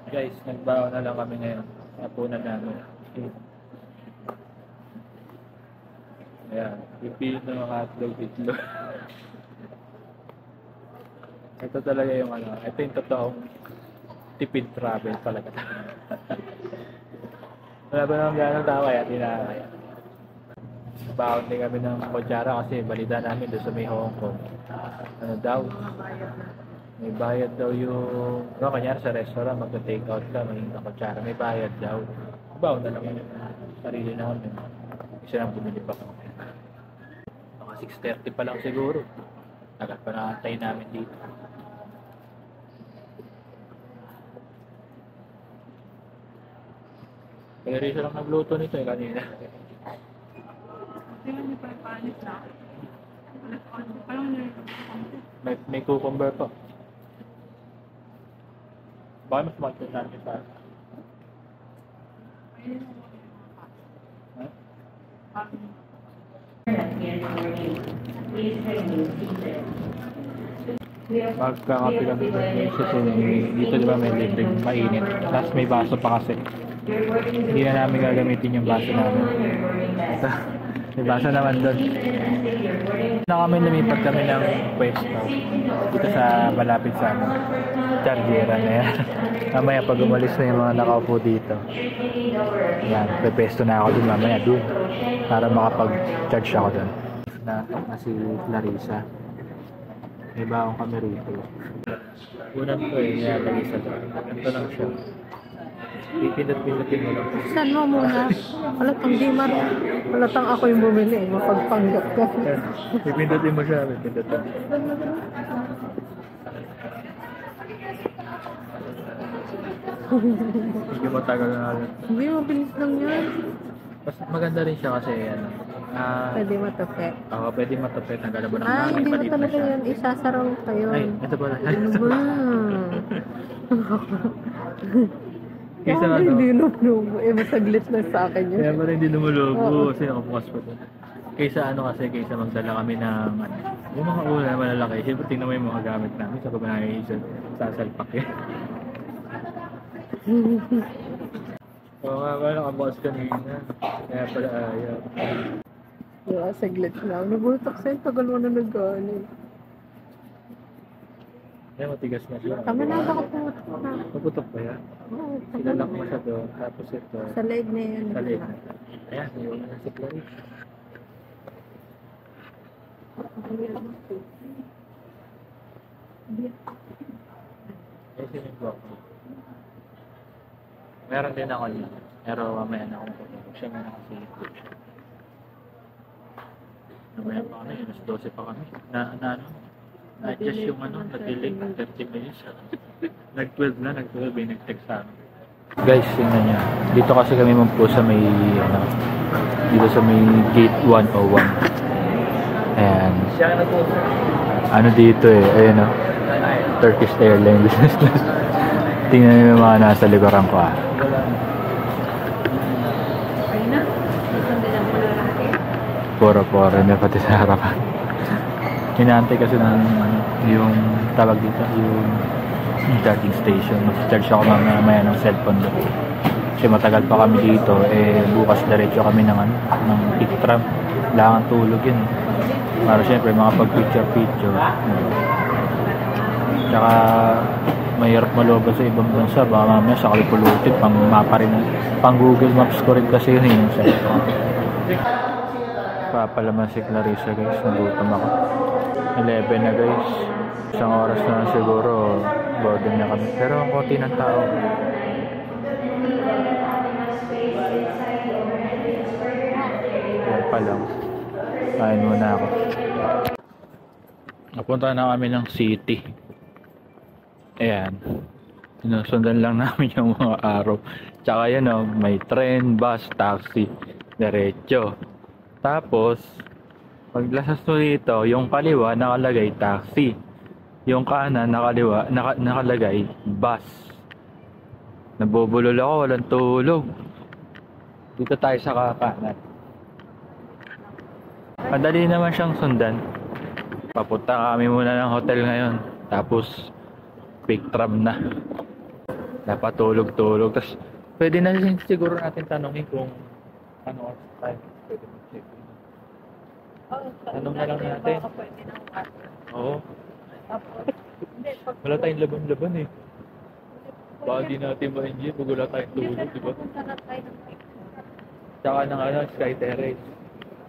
Guys, nagbaon na lang kami ngayon. Hapunan namin. Ayan, pipino, hotdog, itlog. Ito talaga yung ano, ito yung totoong tipid travel talaga. Wala ba naman gano'ng tao kaya tinakaya. Baon din kami ng kutsara kasi balita namin doon sa may Hong Kong. Ano daw? May bayad daw yung... No, kanyari sa restaurant, magta-take out ka, maging na kutsara. May bayad daw. Baon na naman yung sarili namin. Isa lang bumili pa kami. Mga 6:30 pa lang siguro. Agad pa nakantay namin dito. Kaya rin siya lang nagluto nito kanina. May cucumber pa. Baka mas maganda natin sa akin. Magkakapi kami dito, di ba may libreng mainit. Tapos may baso pa kasi. Hindi na namin gagamitin yung baso namin. Ito, may baso naman doon. Na kami lumipat kami ng pwesto dito sa malapit sa chargera na yan. Mamaya pag umalis na yung mga nakaupo dito, yan, pepesto na ako dun mamaya dun para makapag-charge ako dun. Na si Larissa. May baong kami rito. Unang ko yung Larissa doon. Ganito lang siya. Pipindot-pindotin mo lang. Saan mo muna? Halatang di marunong. Halatang ako yung bumili. Mapagpanggap ka. Pipindotin mo siya. Pipindotin. Medyo matagal na lang. Hindi, mabilis lang yan. Mas maganda rin siya kasi ano. Pwede matapet. Oo, pwede matapet. Ang galabo ng Ah, hangin. hindi mo Maliit na talaga siya. yan. Isasaraw kayo. Ay, ito pala. Ano ba? Kaysa Kaya ano. hindi lumulubo. Masaglit lang sa akin yun. Kaya pala hindi lumulubo kasi nakabukas pa ito. Kaysa ano kasi, kaysa magdala kami ng ano, yung mga ulo na malalaki. Siyempre tingnan mo yung mga gamit namin. Sa kumain sa salpak eh. Oo nga pala, nakabukas kanina. Kaya pala ayaw. Yeah, saglit lang. Nabultok sa'yo. Tagal mo na nag-ano. Kaya matigas na siya. Tama na, baka pumatok na. Maputok pa yan. Oo, Silalak mo siya doon. Tapos ito. sa leg na yan. Sa lid na. Ayan, yung na si Clarice. Ayun yung block. Meron din ako niya. Pero mamaya na akong tutulog. Siya muna kasi. Mamaya pa kami. Mas 12 pa kami. Na-adjust yung ano. Na-delay ng 30 minutes. Nag-12 na. Nag-12. Nag-text sa amin. Guys, tingnan niya. Dito kasi kami mampu sa may ano. Dito sa may gate 101. Ayan. Ano dito eh. Ayan o. Turkish Airlines business class. Tingnan niyo yung mga nasa likuran ko ah. Puro-puro na pati sa harapan. Hinaantay kasi ng yung tawag dito, yung charging station. Mag-charge ako mamaya ng cellphone doon. Kasi matagal pa kami dito, eh bukas diretso kami ng pick tram. Kailangan tulog yun. Para syempre mga pag-picture. Tsaka mahirap malobas sa ibang bansa. Baka mamaya sa kalipulutin, pang mapa rin. Pang Google Maps ko rin kasi yun yung cellphone. Papalaman si Clarissa guys, nagutom ako. 11 na guys. Isang oras na siguro, boredom na kami. Pero ang konti ng tao. Yan pa lang. Kain muna ako. Napunta na kami ng city. Ayan. Sinusundan lang namin yung mga araw. Tsaka yan o, may train, bus, taxi, diretso. Tapos, paglasas mo dito, yung kaliwa nakalagay taxi. Yung kanan nakalagay bus. Nabubulol ako, walang tulog. Dito tayo sa kanan. Madali naman siyang sundan. Papunta kami muna ng hotel ngayon. Tapos, Fake tram na. Napatulog-tulog. Tapos, pwede na rin siguro natin tanongin kung ano oras tayo. Pwede mag-check. Tanong na lang natin. Oo. Wala tayong laban-laban eh. Baka di natin ma-enjoy pag wala tayong tulog, di ba? Tsaka ng Sky Terrace.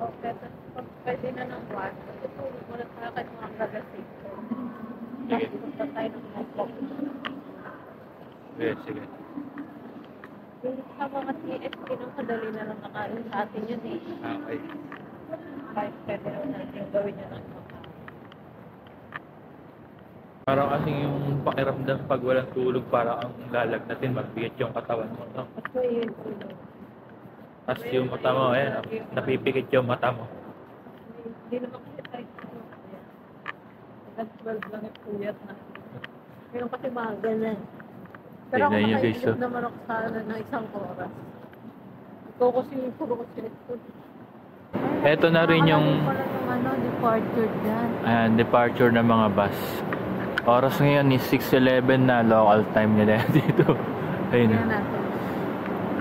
Okay, tapos pwede na ng one. Tutulog mo na sa akin mga gagasing. Sige. Punta tayo ng Mokok. Sige. Yung sa mga TSP nang kadali na lang nakain sa atin yun eh. Okay. Kahit pwede lang natin gawin yun ng mga. Parang kasing yung pakiramdam pag walang tulog, parang ang lalagnatin, magbigat yung katawan mo. No? At so yun tulog. Tapos yung mata mo, ayan, napipikit yung mata mo. Hindi naman kasi tayo tulog. Hanggang 12 lang yung puyat na. Ngayon kasi maga na. Pero ako Tingnan nyo, guys, nakaisip oh. naman ako sa na isang oras. Ikaw kasi puro ko sinipod. Eto na rin yung departure dyan. departure ng mga bus. Oras ngayon is 6:11 na local time nila dito. Ayun. Tingnan natin.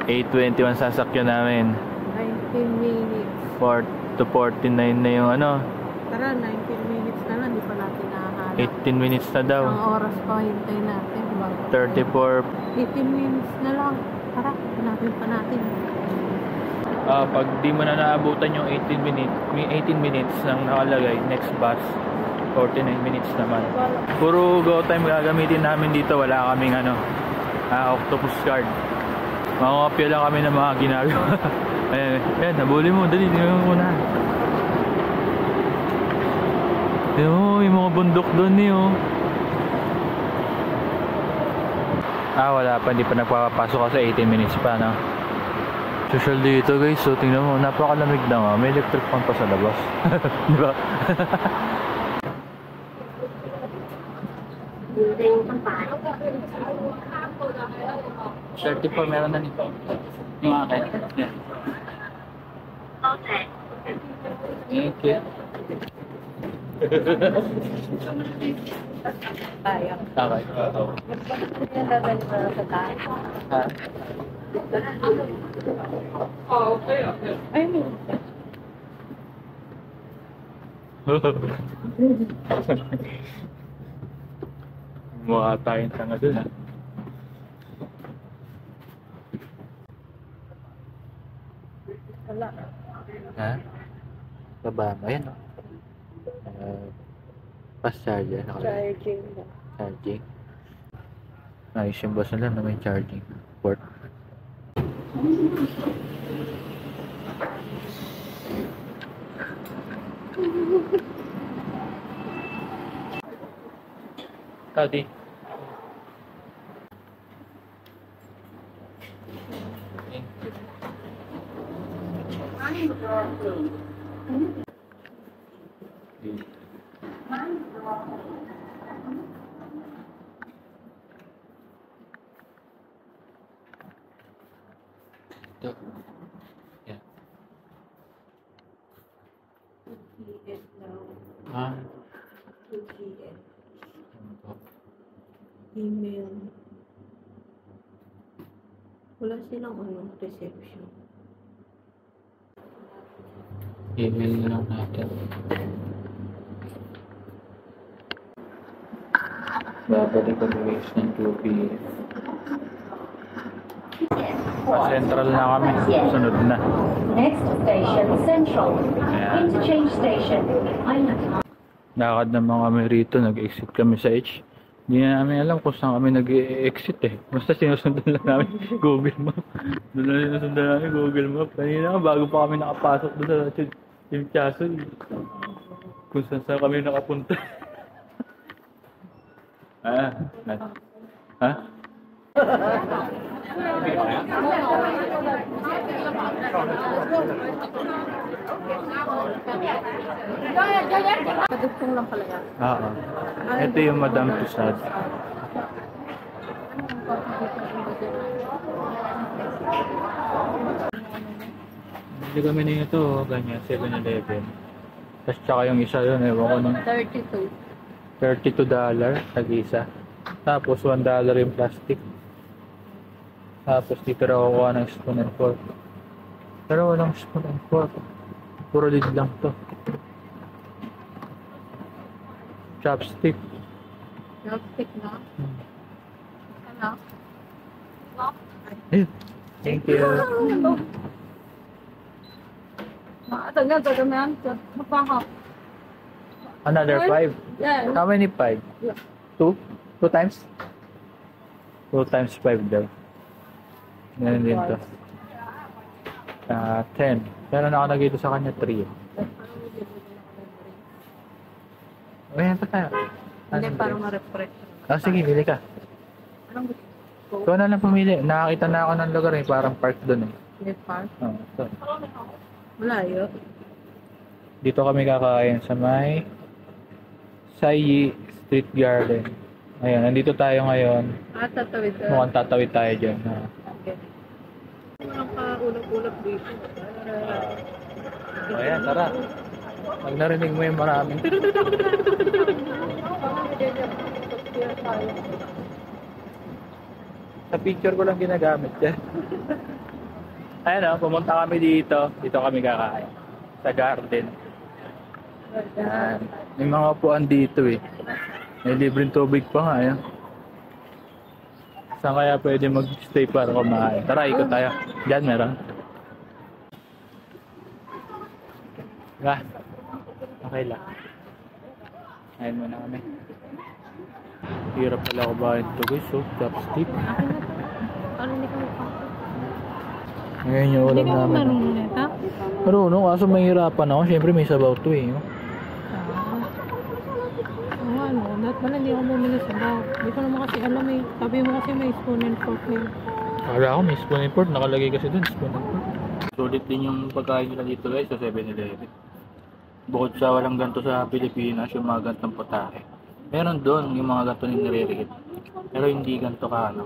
8:21 sasakyan namin. 19 minutes. 4 to 49 na yung ano. Tara, 19 minutes na lang. Di pa natin nakahanap. 18 minutes na daw. Isang oras pa hintayin natin. 34. 18 minutes na lang. Tara, hanapin pa natin. Pag di mo na naabutan yung 18 minutes nang nakalagay, next bus, 49 minutes naman. Puro go time gagamitin namin dito. Wala kaming octopus card. Makakopya lang kami ng mga ginagawa. Ayan, nabuli mo. Dali, di mo na. Yung mga bundok doon wala pa. Hindi pa nagpapasok kasi 18 minutes pa, no? Social dito, guys. So, tingnan mo. Napakalamig na nga. May electric fan pa sa labas. Di ba? Using the file. 34 meron na nito. Yung akin. Yeah. Okay. Thank you. Tayo. Okay. Yung dadali na sa tayo. Ha? Ay, no. Mukha tayong tanga dun, ha? Wala. Ha? Baba mo, yan, no? Fast charger. Charging na. Charging. Ayos yung bus nila na may charging port. Tadi. Ito. Yan. Ha? Ano to? Email. Wala silang reception. Email na lang natin. Babalik ko guys ng 2 p.m. Central na kami. Sunod na. Next station, Central. Ayan. Interchange station. Island. Lakad naman kami rito. Nag-exit kami sa H. Hindi na namin alam kung saan kami nag-exit eh. Basta sinusundan lang namin Google Map. Doon na sinusundan namin Google Map. Kanina bago pa kami nakapasok doon sa Chimchason. Kung saan kami nakapunta. Ha? Kadugtong lang pala yan. Oo. Ito yung Madame Tussauds. Hindi kami na ito, ganyan, 7-Eleven. Tapos tsaka yung isa yun, ewan ko nung $32. $32 tag-isa. Tapos $1 yung plastic. Tapos dito raw kukuha ng spoon and fork. Pero walang spoon and fork. Puro lid lang to. Chopstick. Chopstick na. Ano? Ayun. Thank you. Tagal na yan. Magpaka. Another 5. Yeah. How many 5? Yeah. 2? 2 times? 2 times 5 daw. Ganun din to. 10. Pero nakalagay ito sa kanya 3. Ayan pa tayo. Hindi, parang na-refresh. Sige, bili ka. Anong gusto ko? Ikaw na lang pumili. Nakakita na ako ng lugar eh. Parang park doon eh. Hindi, park. Ito. Malayo. Dito kami kakain sa may Sayi Street Garden. Ayan, nandito tayo ngayon. Tatawid. Mukhang tatawid tayo dyan. Okay. Walang kaulap-ulap dito. Ayan, tara. Pag narinig mo yung maraming sa picture ko lang ginagamit yan. Ayan o, pumunta kami dito. Dito kami kakain. Sa garden. Ayan. May mga upuan dito eh. May libreng tubig pa nga yan. Saan kaya pwede mag-stay para kumain? Tara, ikot tayo. Diyan meron. Diba? Okay lang. Ayan muna kami. Hirap pala ako ba ito guys, so chopstick. Ano hindi ka magpaka? Ngayon yung ulam namin. marunong neta? Marunong, kaso mahirapan ako. Siyempre may sabaw to eh. No? Ano, dapat pala hindi ako bumili sa baw. Hindi ko naman kasi alam eh. Sabi mo kasi may spoon and fork na yun. Akala ko may spoon and fork. Nakalagay kasi dun, spoon and fork. Sulit din yung pagkain nila dito guys sa 7-Eleven. Bukod sa walang ganito sa Pilipinas, yung mga gantong putahe. Meron doon yung mga ganito nire-rate. Pero hindi ganito ka ano.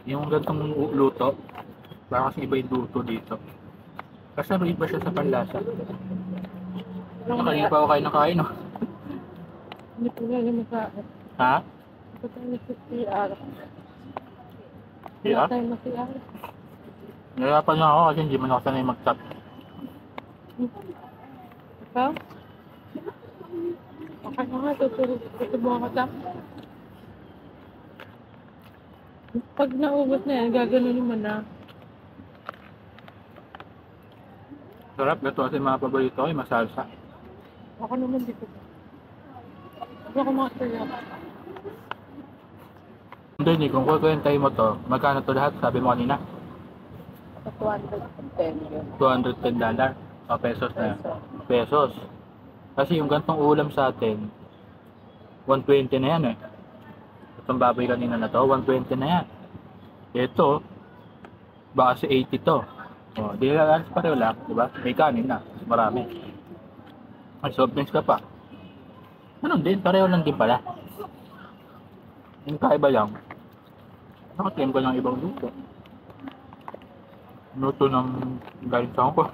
Yung gantong luto, baka kasi iba yung luto dito. Kasi iba siya sa panlasa. Nakalipa ako kayo ng kain, no? Hindi ko nga naman sa... Ha? Hindi ko tayo nag-CR. Yeah? tayo mag-CR. Nahirapan na ako kasi hindi man ako sanay mag-tap. Ikaw? Okay na nga, tutubuhan ka tap. Pag naubos na yan, gaganunin mo na. Sarap, gato kasi mga paborito ko, masalsa. Ako naman dito. Hindi ako makasaya. Hindi, kung kukwentahin mo to, magkano to lahat? Sabi mo kanina? 210 yun. $210 o pesos na. Pesos. Kasi yung gantong ulam sa atin, 120 na yan eh. Itong baboy kanina na to, 120 na yan. Ito, baka si 80 to. O, di alas pareho lang, di ba? May kanin na, marami. May soft drinks ka pa. Ano din, pareho lang din pala. Yung kaiba lang, nakaklaim ko ng ibang luto. Luto ng galing sa Hong Kong.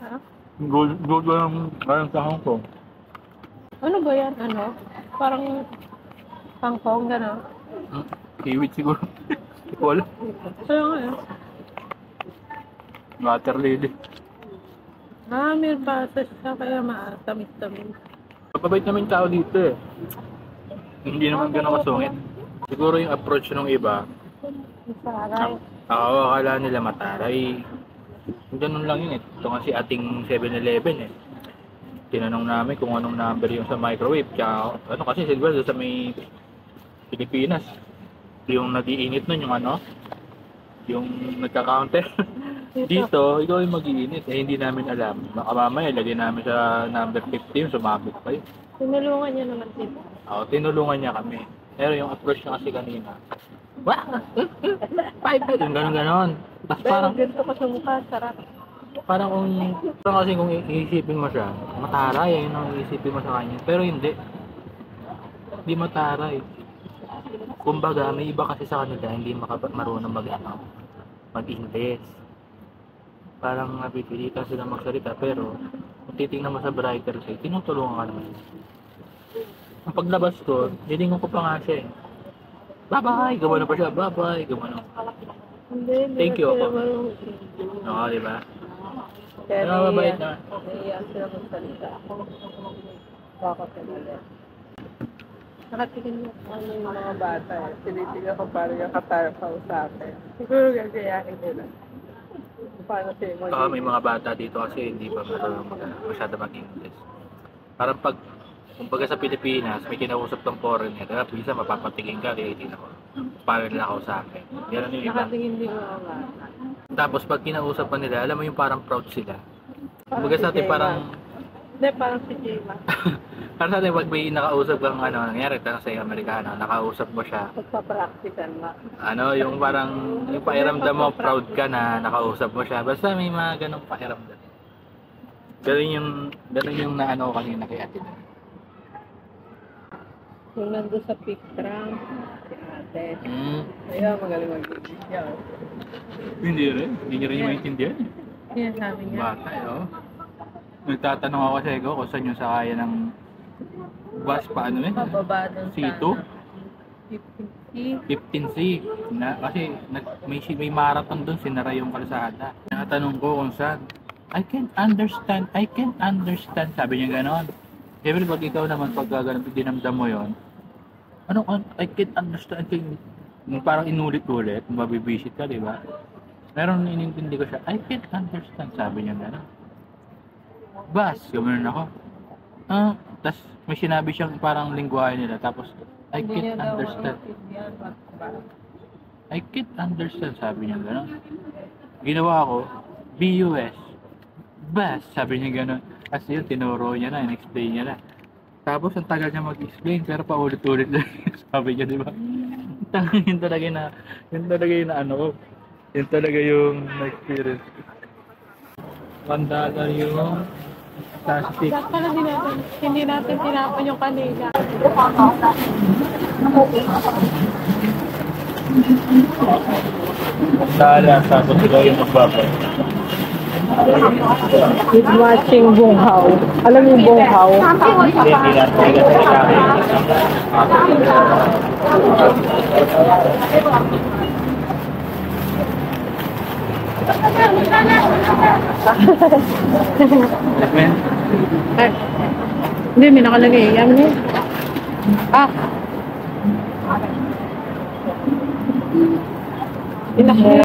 Ha? Luto ng galing sa Hong Kong. Ano ba yan? Ano? Parang pangkong, gano'n. Kiwit siguro. Wala. Kaya nga eh. Water lily. May batas siya kaya tamis-tamis. Mababait naman yung tao dito eh. Hindi naman gano'ng kasungit. Siguro yung approach ng iba, Masaray. akala nila mataray. Ganun lang yun eh. Ito nga si ating 7-Eleven eh. Tinanong namin kung anong number yung sa microwave. Kaya ano kasi siguro sa may Pilipinas. Yung nag-iinit nun yung ano, yung nagka-counter. Dito, ikaw yung mag-iinit. Eh hindi namin alam. Baka mamaya lagyan namin sa number 15, sumabit pa yun. Tinulungan niya naman dito. Oo, tinulungan niya kami. Pero yung approach niya kasi kanina, wah! 5 yung gano'n-gano'n. Tapos Pero parang, ganito ka sa mukha, sarap. parang kasi kung iisipin mo siya, mataray, yun ang iisipin mo sa kanya. Pero hindi. Hindi mataray. Kumbaga, may iba kasi sa kanila, hindi marunong mag-English. Parang napipilitan sila magsalita, pero kung titingnan mo sa brighter side, tinutulungan ka naman. Ang paglabas ko, nilingon ko pa nga siya eh. Bye-bye! Gumano pa siya. Bye-bye! Gumano. Hindi, hindi Thank you, na sila Opo. marunong. Oo, di ba? Kaya Pero mabait naman. naiiyak sila magsalita. Bakit nila? Nakatingin mo kung ano yung mga bata eh. Tinitingnan ko parang yung katarpaw sa akin. Siguro gagayahin nila. Paano siya mag- Oo, may mga bata dito kasi hindi pa masyado mag-English. Parang pag, kumbaga sa Pilipinas, may kinausap ng foreigner, kaya bisa mapapatingin ka, titignan ko. Paano nila ako sa akin. Yan yung iba. Nakatingin din mga bata. Tapos pag kinausap pa nila, alam mo yung parang proud sila. Kumbaga sa atin parang, Hindi, parang si Jema. parang sa atin pag may nakausap kang ano, nangyari ka sa Amerikano, nakausap mo siya, Pagpapractical na. ano, yung parang, yung pairamdam mo, proud ka na nakausap mo siya. Basta may mga ganong pairamdam. Ganun yung naano ko kanina kay Ate. Yung nandun sa picture, si ate. Ayaw, magaling mag-ibig siya. Hindi rin. Hindi niya rin yung maintindihan. Yan sabi niya. Bata, oh. Nagtatanong ako sa ego kung saan yung sakaya ng bus pa ano yun? Pababa dun sa C2? 15C. 15C. Kasi may marathon doon, sinara yung kalsada. Nakatanong ko kung saan. I can't understand. Sabi niya ganon. Siyempre pag ikaw naman pag dinamdam mo yon, I can't understand. Parang inulit-ulit, mabibisit ka, di ba? Meron inintindi ko siya, I can't understand. Sabi niya ganon. Bas, ganoon ako. Tas may sinabi siyang parang lingwahe nila. Tapos, I can't understand. I can't understand, sabi niya gano'n. Ginawa ko, BUS. Bas, sabi niya gano'n. Kasi yun, tinuro niya na, in-explain niya na. Tapos, ang tagal niya mag-explain, pero paulit-ulit lang. Sabi niya, di ba? Yun talaga yung ano ko. Yun talaga yung experience. $1 yung plastic. Dapat pala hindi natin tinapan yung kanina. Tala, tapos ikaw yung magbabay. With matching bunghaw. Alam mo yung bunghaw? Hindi natin Eh, hindi, may nakalagay. Yan mo. Ah. Inako.